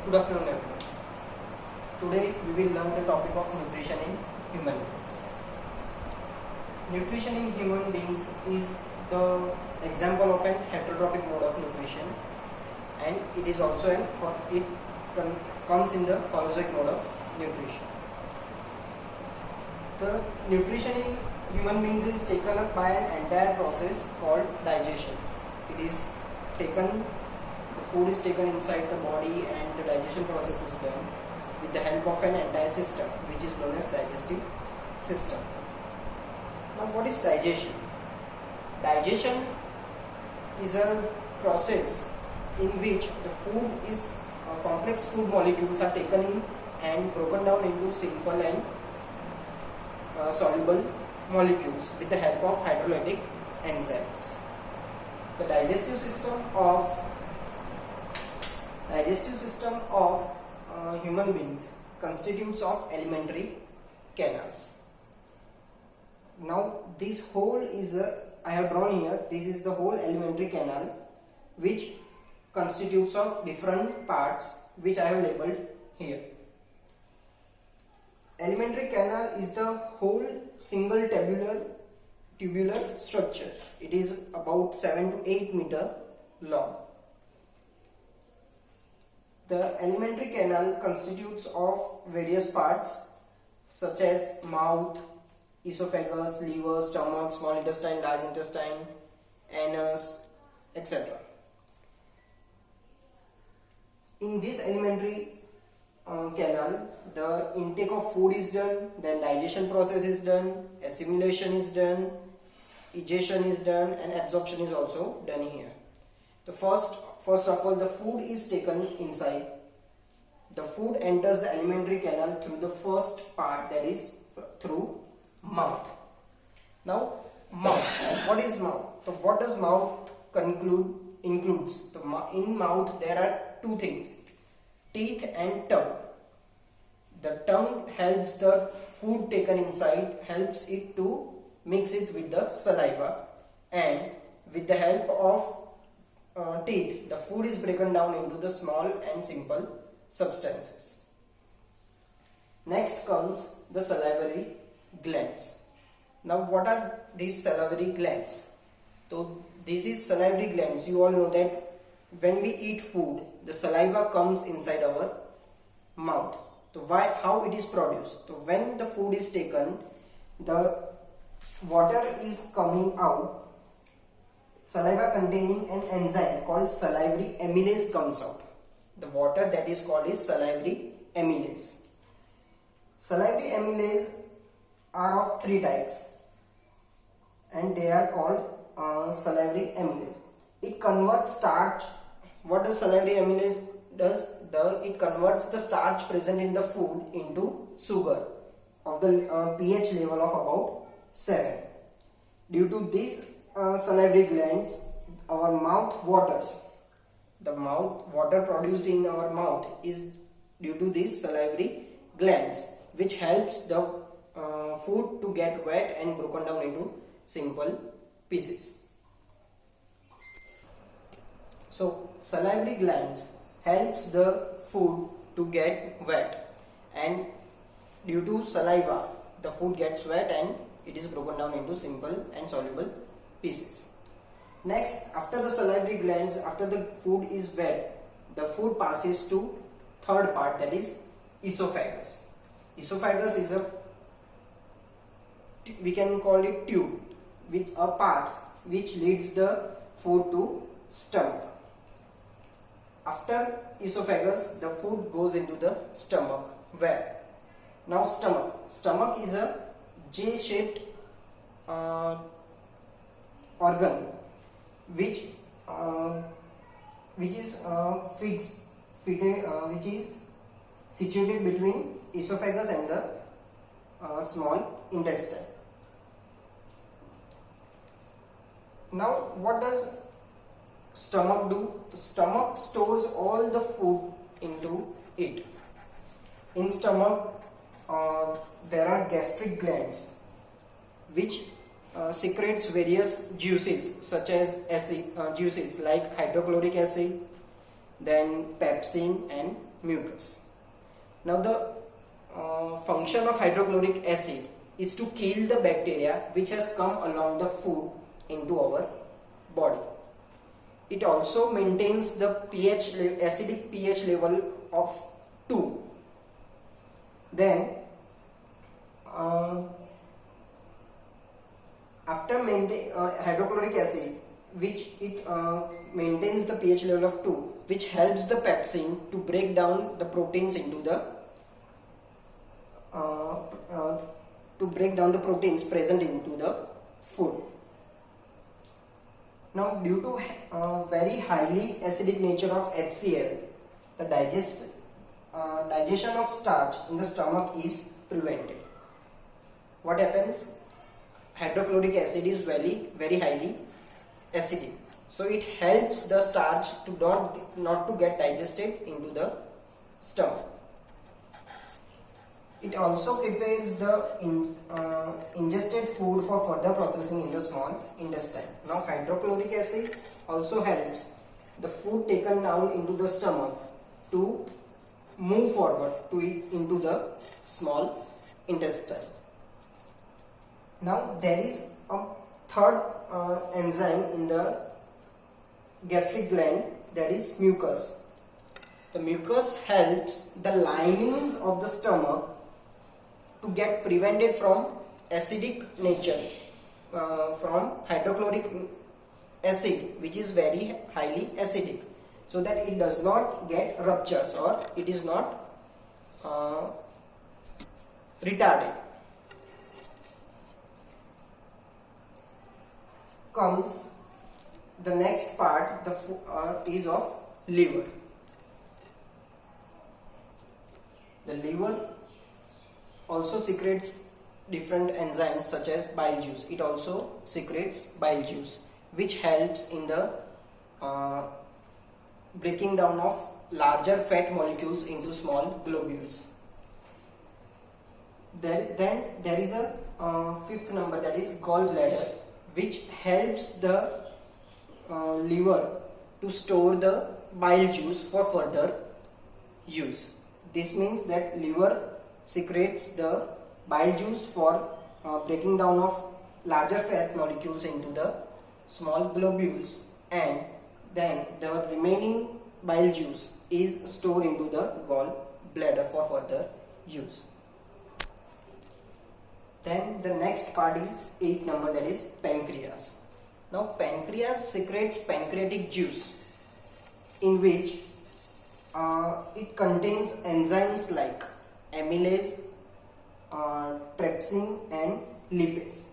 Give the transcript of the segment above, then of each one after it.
Good afternoon everyone. Today we will learn the topic of nutrition in human beings. Nutrition in human beings is the example of an heterotrophic mode of nutrition, and it is also comes in the holozoic mode of nutrition. The nutrition in human beings is taken up by an entire process called digestion. It is taken The food is taken inside the body and the digestion process is done with the help of an entire system, which is known as digestive system. Now, what is digestion? Digestion is a process in which the complex food molecules are taken in and broken down into simple and soluble molecules with the help of hydrolytic enzymes. The digestive system of human beings constitutes of alimentary canals. Now this whole I have drawn here, this is the whole alimentary canal, which constitutes of different parts which I have labeled here. Alimentary canal is the whole single tubular structure. It is about 7 to 8 meter long. The alimentary canal constitutes of various parts such as mouth, esophagus, liver, stomach, small intestine, large intestine, anus, etc. In this alimentary canal, the intake of food is done, then digestion process is done, assimilation is done, egestion is done, and absorption is also done here. First of all, the food is taken inside. The food enters the alimentary canal through the first part, that is through mouth. Now, mouth. What is mouth? So, what does mouth includes? In mouth there are two things: teeth and tongue. The tongue helps the food taken inside, helps it to mix it with the saliva, and with the help of teeth, the food is broken down into the small and simple substances. Next comes the salivary glands. Now, what are these salivary glands? So, this is salivary glands. You all know that when we eat food, the saliva comes inside our mouth. So, how it is produced? So, when the food is taken, the water is coming out. Saliva containing an enzyme called salivary amylase comes out. The water that is called is salivary amylase. Salivary amylase are of three types, and they are called salivary amylase. It converts starch. What does salivary amylase does? It converts the starch present in the food into sugar of the pH level of about 7. Due to this salivary glands, our mouth waters. The water produced in our mouth is due to these salivary glands, which helps the food to get wet and broken down into simple pieces. So, salivary glands helps the food to get wet, and due to saliva, the food gets wet and it is broken down into simple and soluble pieces. Next, after the salivary glands, after the food is wet, the food passes to third part, that is esophagus. Esophagus is we can call it tube, with a path which leads the food to stomach. After esophagus, the food goes into the stomach. Where? Now, stomach is a J-shaped organ which is situated between esophagus and the small intestine. Now, what does stomach do? The stomach stores all the food into it. In stomach, there are gastric glands which secretes various juices such as juices like hydrochloric acid, then pepsin and mucus. Now the function of hydrochloric acid is to kill the bacteria which has come along the food into our body. It also maintains the acidic pH level of 2. Then after hydrochloric acid, which it maintains the pH level of 2, which helps the pepsin to break down the proteins into the present into the food. Now, due to very highly acidic nature of HCl, the digestion of starch in the stomach is prevented. What happens? Hydrochloric acid is very highly acidic, so it helps the starch to not to get digested into the stomach. It also prepares the ingested food for further processing in the small intestine. Now hydrochloric acid also helps the food taken down into the stomach to move forward into the small intestine. Now there is a third enzyme in the gastric gland, that is mucus. The mucus helps the linings of the stomach to get prevented from acidic nature, from hydrochloric acid, which is very highly acidic, so that it does not get ruptures or it is not retarded. Comes the next part, is of liver. The liver also secretes different enzymes such as bile juice. It also secretes bile juice, which helps in the breaking down of larger fat molecules into small globules. Then there is a fifth number, that is gallbladder, which helps the liver to store the bile juice for further use. This means that liver secretes the bile juice for breaking down of larger fat molecules into the small globules, and then the remaining bile juice is stored into the gallbladder for further use. Then the next part is 8th number, that is pancreas. Now pancreas secretes pancreatic juice, in which it contains enzymes like amylase, trypsin and lipase.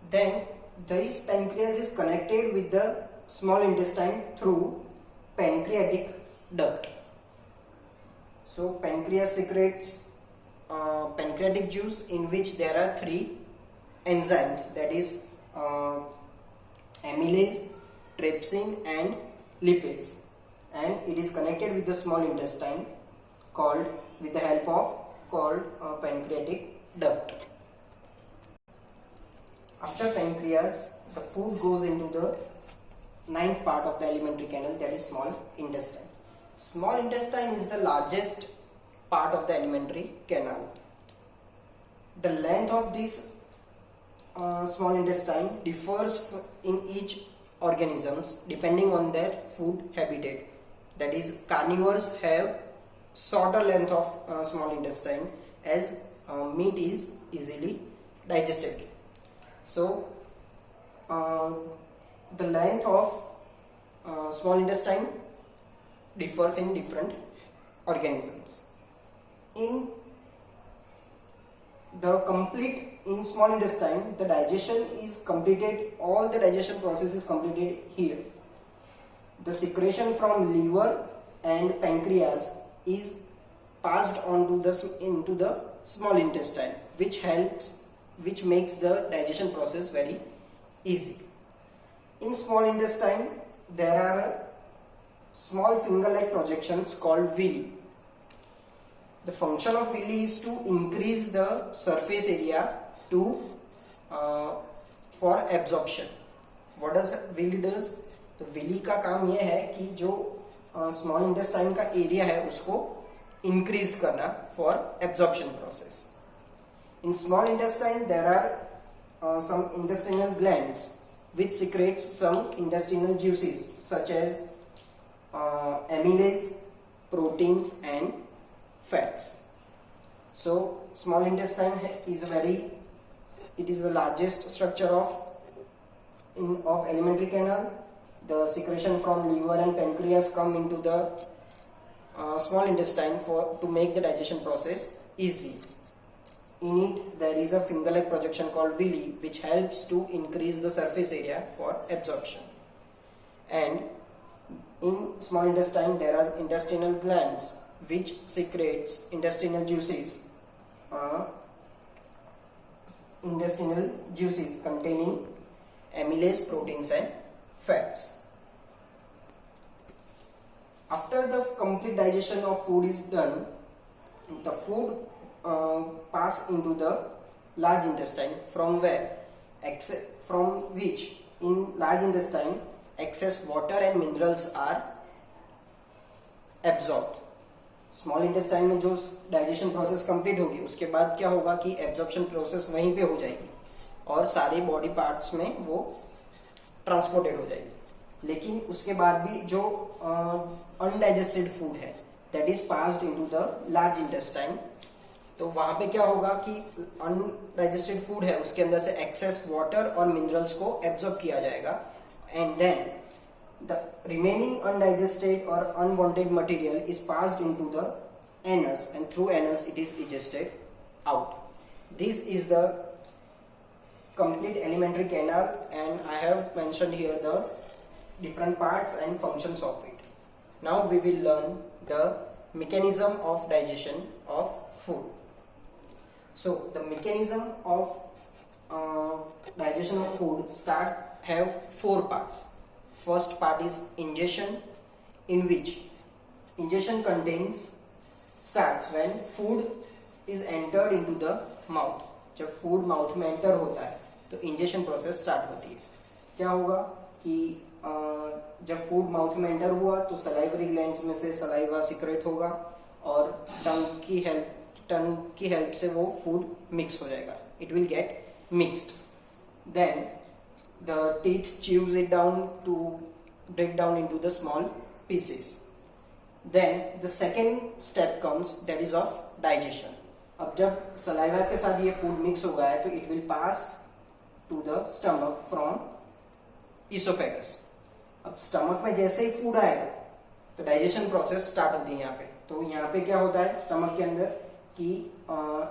Then this pancreas is connected with the small intestine through pancreatic duct. So pancreas secretes pancreatic juice, in which there are 3 enzymes, that is amylase, trypsin and lipase, and it is connected with the small intestine with the help of pancreatic duct. After pancreas, the food goes into the 9th part of the alimentary canal, that is small intestine. Small intestine is the largest part of the alimentary canal. The length of this small intestine differs in each organisms depending on their food habitat. That is, carnivores have shorter length of small intestine, as meat is easily digestible. So the length of small intestine differs in different organisms. In small intestine, the digestion is completed, all the digestion process is completed here. The secretion from liver and pancreas is passed on into the small intestine, which makes the digestion process very easy. In small intestine, there are small finger-like projections called villi. The function of villi is to increase the surface area for absorption. What does villi does? तो villi का काम ये है कि जो small intestine का area है उसको इंक्रीज करना for absorption process. In small intestine there are some intestinal glands which secretes some intestinal juices such as amylase, proteins and fats. So small intestine is it is the largest structure of alimentary canal. The secretion from liver and pancreas come into the small intestine to make the digestion process easy. In it, there is a finger-like projection called villi, which helps to increase the surface area for absorption. And in small intestine, there are intestinal glands which secretes intestinal juices containing amylase, proteins, and fats. After the complete digestion of food is done, the food pass into the large intestine from which in large intestine excess water and minerals are absorbed. Small intestine में जो digestion process complete होगी उसके बाद क्या होगा कि absorption process वहीं पे हो जाएगी और सारे बॉडी पार्ट्स में वो ट्रांसपोर्टेड हो जाएगी. लेकिन उसके बाद भी जो अनडाइजेस्टेड फूड है that is passed into the large intestine. तो वहां पे क्या होगा कि अनडाइजेस्टेड फूड है उसके अंदर से एक्सेस वाटर और मिनरल्स को एब्जॉर्ब किया जाएगा and then the remaining undigested और unwanted material is passed into the anus and through anus it is egested out. This is the complete alimentary canal and I have mentioned here the different parts and functions of it. Now we will learn the mechanism of digestion of food. So the mechanism of digestion of food have 4 parts. First part is ingestion, in which ingestion starts when food is entered into the mouth. जब food mouth में enter होता है तो injection process start होती है. क्या होगा कि जब फूड माउथ में एंटर हुआ तो सलाइवरी ग्लैंड्स में से सलाइवा सिक्रेट होगा और टंग की हेल्प से वो फूड मिक्स हो जाएगा. It will get mixed. Then the teeth chews it down to break down into the small pieces. Then the second step comes that is of digestion. अब जब saliva के साथ ये फूड मिक्स हो गया है तो it will pass to the stomach from oesophagus. अब स्टमक में जैसे ही फूड आएगा तो डाइजेशन प्रोसेस स्टार्ट होती है यहाँ पे. तो यहाँ पे क्या होता है स्टमक के अंदर कि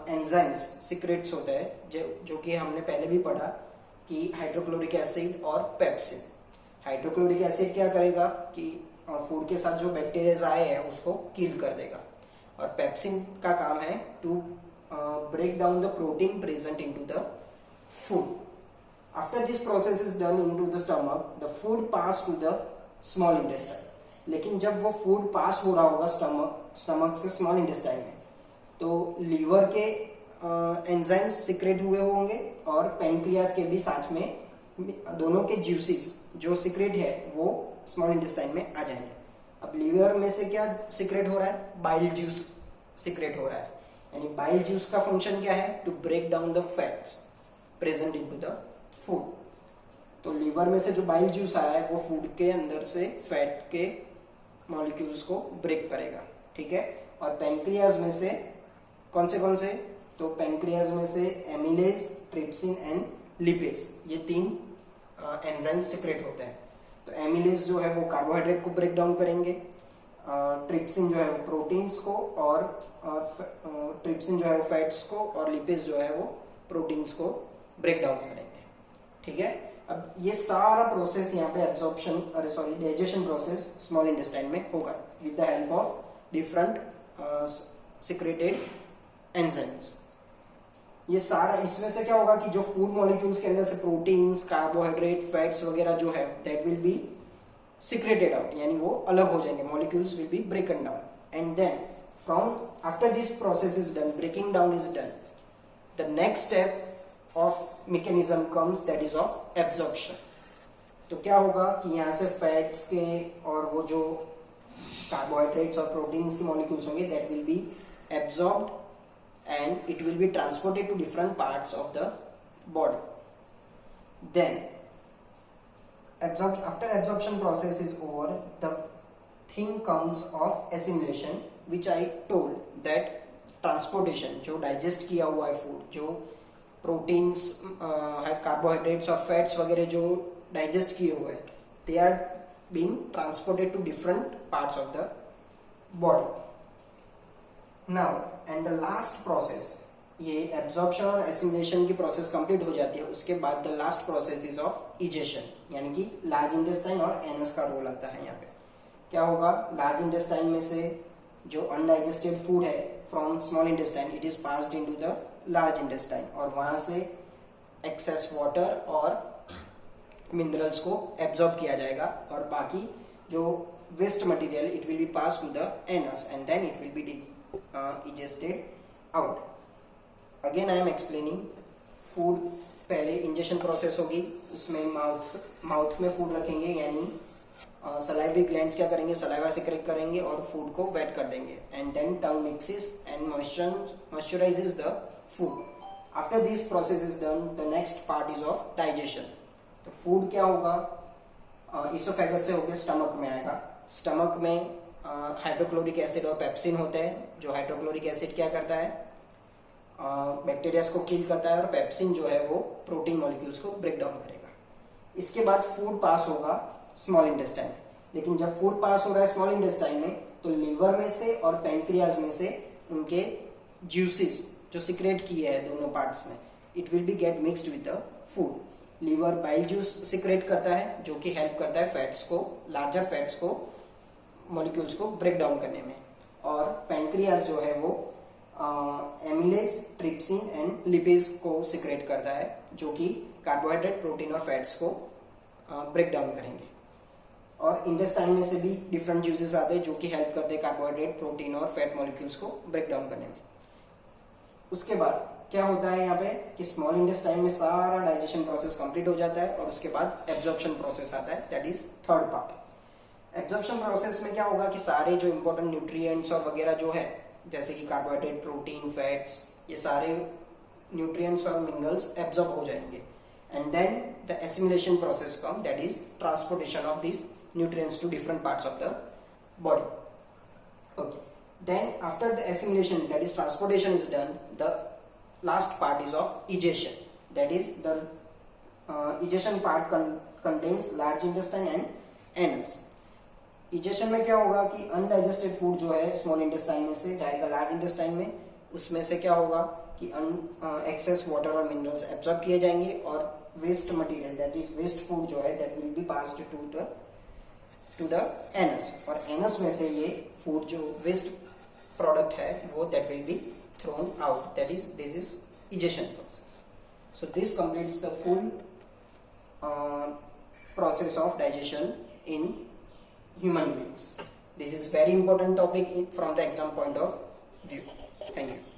एंजाइम्स सिक्रेट्स होते हैं जो कि हमने पहले भी पढ़ा कि हाइड्रोक्लोरिक एसिड और पेप्सिन. हाइड्रोक्लोरिक एसिड क्या करेगा कि फूड के साथ जो बैक्टीरिया आए हैं उसको किल कर देगा और पेप्सिन का काम है to break down the protein present into the food. After this process is done into the stomach the food pass to the small intestine. लेकिन जब वो फूड पास हो रहा होगा स्टमक से स्मॉल इंटेस्टाइन में तो लीवर के एंजाइम्स सिक्रेट हुए होंगे और पेनक्रियास के भी साथ में दोनों के ज्यूसेस जो सिक्रेट है वो स्मॉल इंटेस्टाइन में आ जाएंगे. अब लीवर में से क्या सिक्रेट हो रहा है बाइल जूस सिक्रेट हो रहा है. यानी बाइल जूस का फंक्शन क्या है to break down the fats present into the food. तो लीवर में से जो बाइल जूस आया है वो फूड के अंदर से फैट के मॉलिक्यूल्स को ब्रेक करेगा. ठीक है. और पेनक्रियाज में से कौन से तो पेनक्रियाज में से एमिलेज, ट्रिप्सिन एंड लिपेज ये 3 एंजाइम सिक्रेट होते हैं. तो एमिलेज जो है वो कार्बोहाइड्रेट को ब्रेक डाउन करेंगे, ट्रिप्सिन जो है वो प्रोटीन्स को और ट्रिप्सिन जो है वो फैट्स को और लिपेज जो है वो प्रोटीन्स को ब्रेक डाउन करेंगे. ठीक है. अब ये सारा प्रोसेस यहाँ पे डाइजेशन प्रोसेस स्मॉल इंटेस्टाइन में होगा with the help of different secreted enzymes. ये सारा इसमें से क्या होगा कि जो फूड मॉलिक्यूल्स के अंदर से प्रोटीन्स, कार्बोहाइड्रेट, फैट्स वगैरह जो है that will be secreted out. यानी वो अलग हो जाएंगे. Molecules will be broken down and then from after this process is done, breaking down is done, the next step of mechanism comes that is of absorption. तो क्या होगा कि यहाँ से फैट्स के और वो जो कार्बोहाइड्रेट्स और प्रोटीन्स की मॉलिक्यूल्स होंगे that will be absorbed and it will be transported to different parts of the body. Then after absorption process is over, the thing comes of assimilation, which I told that transportation, जो digest किया हुआ है food, जो proteins carbohydrates और fats वगैरह जो digest किए हुए हैं, they are being transported to different parts of the body. Now and the last process, ये एब्जॉर्प्शन और एसिमिलेशन की प्रोसेस कंप्लीट हो जाती है, उसके बाद the last process is of egestion, यानी कि लार्ज इंटेस्टाइन और एनस का रोल आता है। यहाँ पे क्या होगा, लार्ज इंटेस्टाइन में से जो अनडाइजेस्टेड फूड है from small intestine, it is passed into the large intestine, और वहां से एक्सेस वाटर और मिनरल्स को एब्जॉर्ब किया जाएगा, और बाकी जो waste material it will be pass to the anus and then it will be egested out. Again I am explaining, food पहले इंजेशन प्रोसेस होगी, उसमें माउथ में फूड रखेंगे, यानी सलाइवरी ग्लैंड्स क्या करेंगे, सलाइवा सिक्रेट करेंगे और फूड को वेट कर देंगे, and then tongue mixes and moisturises the food. After this process is done, the next part is of digestion. तो फूड क्या होगा, इसोफेगस से होकर स्टमक में आएगा। स्टमक में हाइड्रोक्लोरिक एसिड और पेप्सिन होते हैं। जो हाइड्रोक्लोरिक एसिड क्या करता है, बैक्टीरियाज को किल करता है, और पेप्सिन जो है वो प्रोटीन मॉलिक्यूल्स को ब्रेक डाउन करेगा। इसके बाद फूड पास होगा स्मॉल इंटेस्टाइन। लेकिन जब फूड पास हो रहा है स्मॉल इंटेस्टाइन में, तो लीवर में से और पैंक्रियाज में से उनके जूसेस जो सिक्रेट किए हैं दोनों पार्ट्स में, it will be get mixed with the food. Liver bile juice secrete करता है, जो कि हेल्प करता है फैट्स को, लार्जर फैट्स को, मॉलिक्यूल्स को ब्रेक डाउन करने में, और पैंक्रियाज जो है वो एमिलेज, ट्रिप्सिन एंड लिपेज को सिक्रेट करता है, जो कि कार्बोहाइड्रेट, प्रोटीन और फैट्स को ब्रेक डाउन करेंगे। और इंटेस्टाइन में से भी डिफरेंट जूसेस आते हैं जो कि हेल्प करते हैं कार्बोहाइड्रेट, प्रोटीन और फैट मॉलिक्यूल्स को ब्रेक डाउन करने में। उसके बाद क्या होता है यहाँ पे कि स्मॉल इंटेस्टाइन में सारा डाइजेशन प्रोसेस कंप्लीट हो जाता है, और उसके बाद एब्जॉर्प्शन प्रोसेस आता है, that is third part. Absorption process में क्या होगा कि सारे जो इंपॉर्टेंट न्यूट्रिएंट्स और वगैरह जो है, जैसे कि कार्बोहाइड्रेट, प्रोटीन, फैट्स, ये सारे न्यूट्रिएंट्स और मिनरल्स एब्जॉर्ब हो जाएंगे, and then the assimilation process come, that is transportation of this nutrients to different parts of the body. Okay, then after the assimilation, that is transportation is done, the last part is of egestion, that is the egestion part contains large intestine and anus. egestion में क्या होगा कि undigested food जो है small intestine में से जाएगा large intestine में, उसमें से क्या होगा कि एक्सेस वाटर और मिनरल्स एब्जॉर्ब किए जाएंगे, और waste material, that is waste food जो है, that will be passed to the anus, और एनस में से ये फूड जो वेस्ट प्रोडक्ट है वो that will be thrown out, that is this is egestion process. So this completes the full process of digestion in human beings. This is very important topic from the exam point of view. Thank you.